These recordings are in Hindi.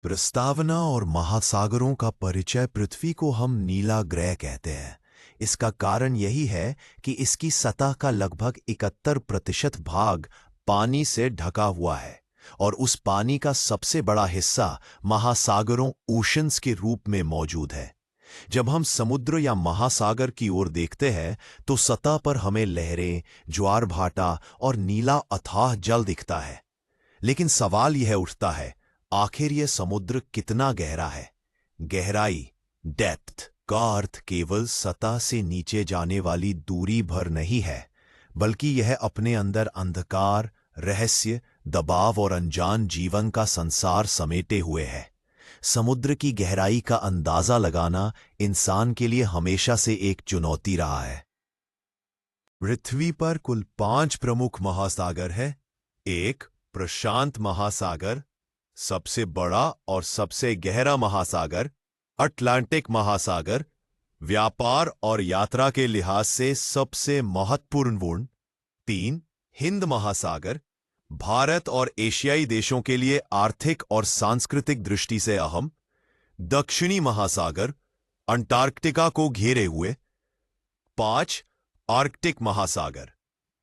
प्रस्तावना और महासागरों का परिचय। पृथ्वी को हम नीला ग्रह कहते हैं। इसका कारण यही है कि इसकी सतह का लगभग 71% भाग पानी से ढका हुआ है और उस पानी का सबसे बड़ा हिस्सा महासागरों ओशंस के रूप में मौजूद है। जब हम समुद्र या महासागर की ओर देखते हैं तो सतह पर हमें लहरें, ज्वार भाटा और नीला अथाह जल दिखता है। लेकिन सवाल यह उठता है, आखिर यह समुद्र कितना गहरा है? गहराई, डेप्थ का अर्थ केवल सतह से नीचे जाने वाली दूरी भर नहीं है, बल्कि यह अपने अंदर अंधकार, रहस्य, दबाव और अनजान जीवन का संसार समेटे हुए है। समुद्र की गहराई का अंदाजा लगाना इंसान के लिए हमेशा से एक चुनौती रहा है। पृथ्वी पर कुल 5 प्रमुख महासागर हैं। एक, प्रशांत महासागर, सबसे बड़ा और सबसे गहरा महासागर। अटलांटिक महासागर, व्यापार और यात्रा के लिहाज से सबसे महत्वपूर्ण। 3, हिंद महासागर, भारत और एशियाई देशों के लिए आर्थिक और सांस्कृतिक दृष्टि से अहम। दक्षिणी महासागर, अंटार्कटिका को घेरे हुए। 5, आर्कटिक महासागर,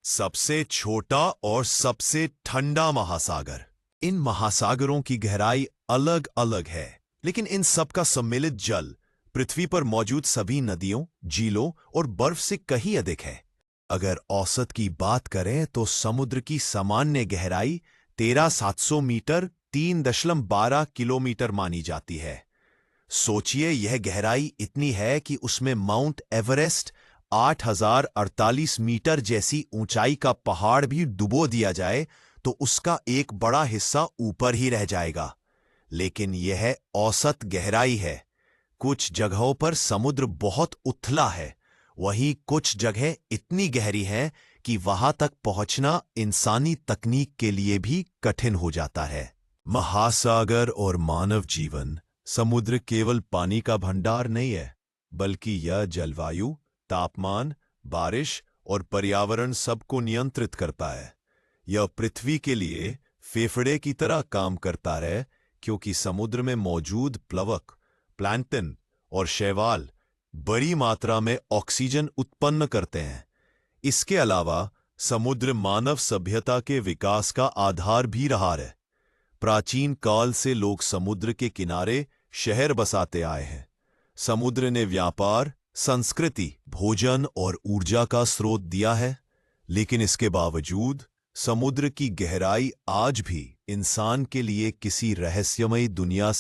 सबसे छोटा और सबसे ठंडा महासागर। इन महासागरों की गहराई अलग अलग है, लेकिन इन सब का सम्मिलित जल पृथ्वी पर मौजूद सभी नदियों, झीलों और बर्फ से कहीं अधिक है। अगर औसत की बात करें तो समुद्र की सामान्य गहराई 13,700 मीटर 3.12 किलोमीटर मानी जाती है। सोचिए, यह गहराई इतनी है कि उसमें माउंट एवरेस्ट 8,048 मीटर जैसी ऊंचाई का पहाड़ भी डुबो दिया जाए तो उसका एक बड़ा हिस्सा ऊपर ही रह जाएगा। लेकिन यह औसत गहराई है। कुछ जगहों पर समुद्र बहुत उथला है, वहीं कुछ जगह इतनी गहरी हैं कि वहां तक पहुंचना इंसानी तकनीक के लिए भी कठिन हो जाता है। महासागर और मानव जीवन। समुद्र केवल पानी का भंडार नहीं है, बल्कि यह जलवायु, तापमान, बारिश और पर्यावरण सबको नियंत्रित करता है। यह पृथ्वी के लिए फेफड़े की तरह काम करता है, क्योंकि समुद्र में मौजूद प्लवक, प्लैंटन और शैवाल बड़ी मात्रा में ऑक्सीजन उत्पन्न करते हैं। इसके अलावा समुद्र मानव सभ्यता के विकास का आधार भी रहा है। प्राचीन काल से लोग समुद्र के किनारे शहर बसाते आए हैं। समुद्र ने व्यापार, संस्कृति, भोजन और ऊर्जा का स्रोत दिया है। लेकिन इसके बावजूद समुद्र की गहराई आज भी इंसान के लिए किसी रहस्यमयी दुनिया